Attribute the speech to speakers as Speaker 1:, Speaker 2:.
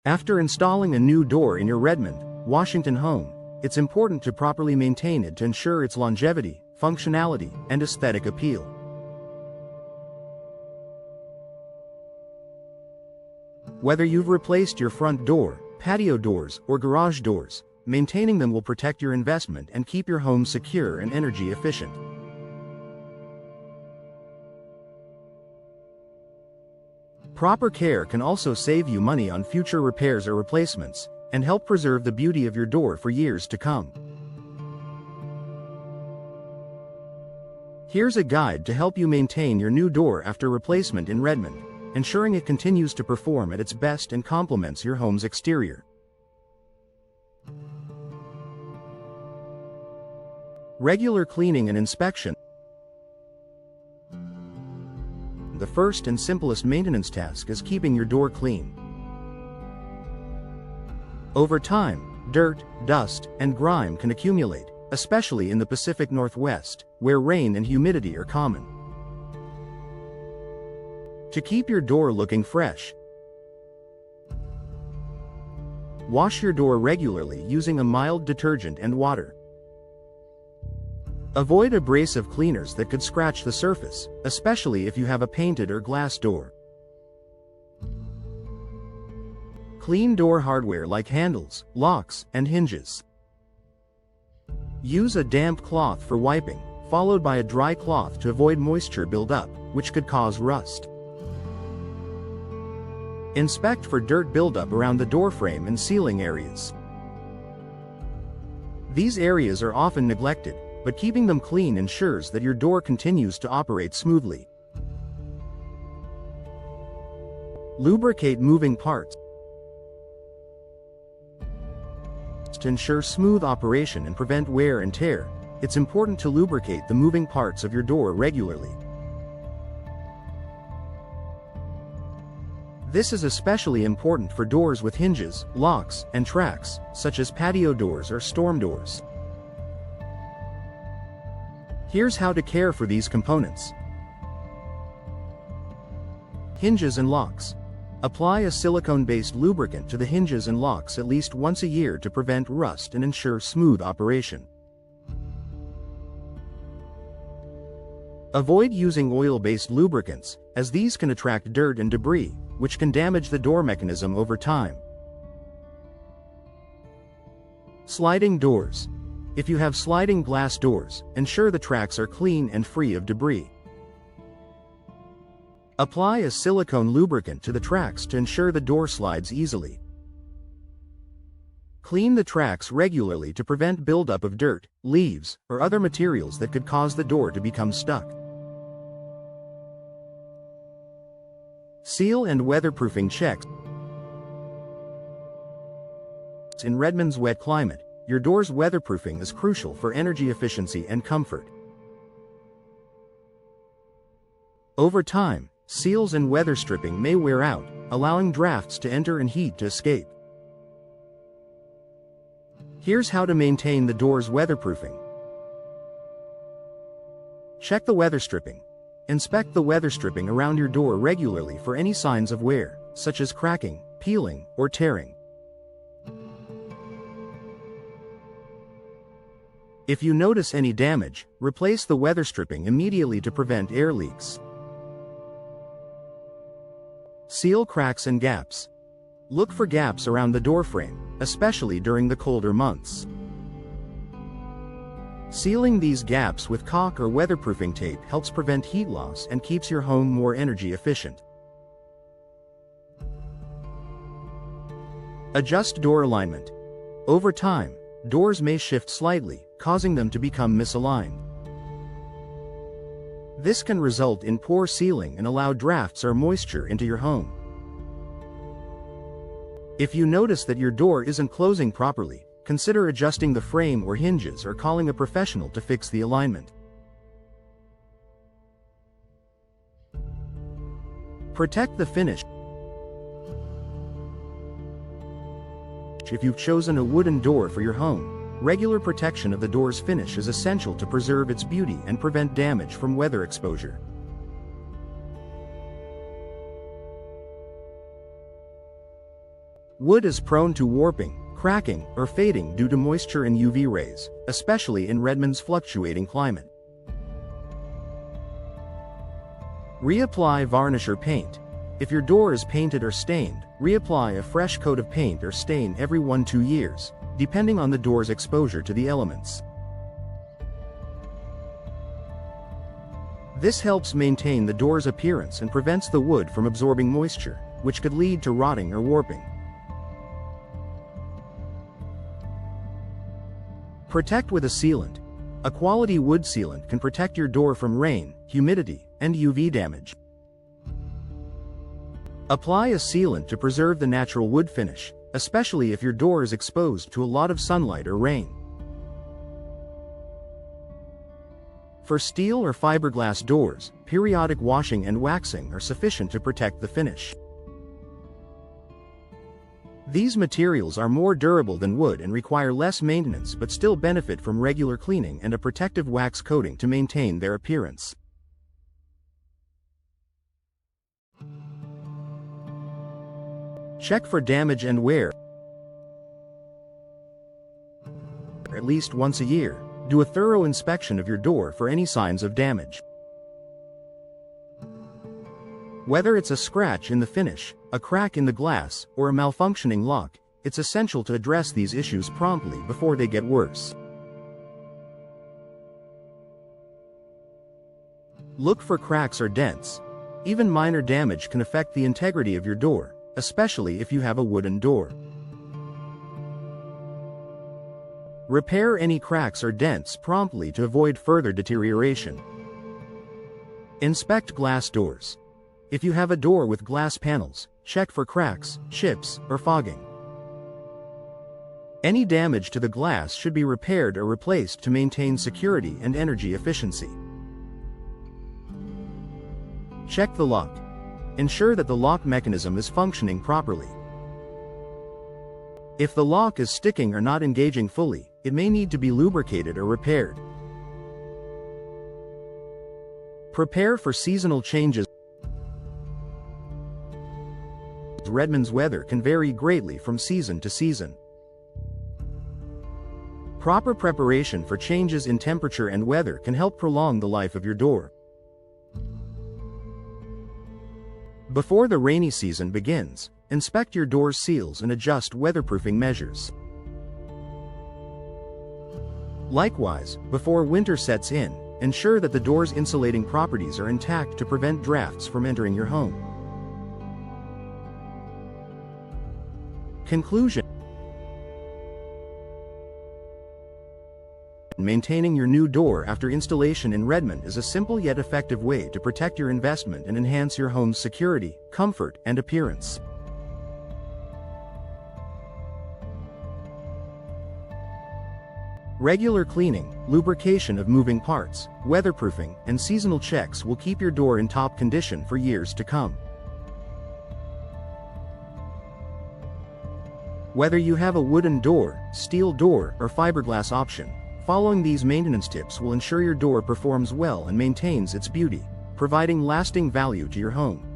Speaker 1: After installing a new door in your Redmond, Washington home, it's important to properly maintain it to ensure its longevity, functionality, and aesthetic appeal. Whether you've replaced your front door, patio doors, or garage doors, maintaining them will protect your investment and keep your home secure and energy efficient. Proper care can also save you money on future repairs or replacements, and help preserve the beauty of your door for years to come. Here's a guide to help you maintain your new door after replacement in Redmond, ensuring it continues to perform at its best and complements your home's exterior. Regular cleaning and inspection. The first and simplest maintenance task is keeping your door clean. Over time, dirt, dust, and grime can accumulate, especially in the Pacific Northwest, where rain and humidity are common. To keep your door looking fresh, wash your door regularly using a mild detergent and water. Avoid abrasive cleaners that could scratch the surface, especially if you have a painted or glass door. Clean door hardware like handles, locks, and hinges. Use a damp cloth for wiping, followed by a dry cloth to avoid moisture buildup, which could cause rust. Inspect for dirt buildup around the door frame and ceiling areas. These areas are often neglected, but keeping them clean ensures that your door continues to operate smoothly. Lubricate moving parts. To ensure smooth operation and prevent wear and tear, it's important to lubricate the moving parts of your door regularly. This is especially important for doors with hinges, locks, and tracks, such as patio doors or storm doors. Here's how to care for these components. Hinges and locks. Apply a silicone-based lubricant to the hinges and locks at least once a year to prevent rust and ensure smooth operation. Avoid using oil-based lubricants, as these can attract dirt and debris, which can damage the door mechanism over time. Sliding doors. If you have sliding glass doors, ensure the tracks are clean and free of debris. Apply a silicone lubricant to the tracks to ensure the door slides easily. Clean the tracks regularly to prevent buildup of dirt, leaves, or other materials that could cause the door to become stuck. Seal and weatherproofing checks. In Redmond's wet climate, your door's weatherproofing is crucial for energy efficiency and comfort. Over time, seals and weather stripping may wear out, allowing drafts to enter and heat to escape. Here's how to maintain the door's weatherproofing. Check the weather stripping. Inspect the weather stripping around your door regularly for any signs of wear, such as cracking, peeling, or tearing. If you notice any damage, replace the weather stripping immediately to prevent air leaks. Seal cracks and gaps. Look for gaps around the doorframe, especially during the colder months. Sealing these gaps with caulk or weatherproofing tape helps prevent heat loss and keeps your home more energy efficient. Adjust door alignment. Over time, doors may shift slightly, causing them to become misaligned. This can result in poor sealing and allow drafts or moisture into your home. If you notice that your door isn't closing properly, consider adjusting the frame or hinges or calling a professional to fix the alignment. Protect the finish. If you've chosen a wooden door for your home, regular protection of the door's finish is essential to preserve its beauty and prevent damage from weather exposure. Wood is prone to warping, cracking, or fading due to moisture and UV rays, especially in Redmond's fluctuating climate. Reapply varnish or paint. If your door is painted or stained, reapply a fresh coat of paint or stain every 1–2 years, depending on the door's exposure to the elements. This helps maintain the door's appearance and prevents the wood from absorbing moisture, which could lead to rotting or warping. Protect with a sealant. A quality wood sealant can protect your door from rain, humidity, and UV damage. Apply a sealant to preserve the natural wood finish, especially if your door is exposed to a lot of sunlight or rain. For steel or fiberglass doors, periodic washing and waxing are sufficient to protect the finish. These materials are more durable than wood and require less maintenance but still benefit from regular cleaning and a protective wax coating to maintain their appearance. Check for damage and wear. At least once a year, do a thorough inspection of your door for any signs of damage. Whether it's a scratch in the finish, a crack in the glass, or a malfunctioning lock, it's essential to address these issues promptly before they get worse. Look for cracks or dents. Even minor damage can affect the integrity of your door, especially if you have a wooden door. Repair any cracks or dents promptly to avoid further deterioration. Inspect glass doors. If you have a door with glass panels, check for cracks, chips, or fogging. Any damage to the glass should be repaired or replaced to maintain security and energy efficiency. Check the lock. Ensure that the lock mechanism is functioning properly. If the lock is sticking or not engaging fully, it may need to be lubricated or repaired. Prepare for seasonal changes. Redmond's weather can vary greatly from season to season. Proper preparation for changes in temperature and weather can help prolong the life of your door. Before the rainy season begins, inspect your door's seals and adjust weatherproofing measures. Likewise, before winter sets in, ensure that the door's insulating properties are intact to prevent drafts from entering your home. Conclusion. Maintaining your new door after installation in Redmond is a simple yet effective way to protect your investment and enhance your home's security, comfort, and appearance. Regular cleaning, lubrication of moving parts, weatherproofing, and seasonal checks will keep your door in top condition for years to come. Whether you have a wooden door, steel door, or fiberglass option, following these maintenance tips will ensure your door performs well and maintains its beauty, providing lasting value to your home.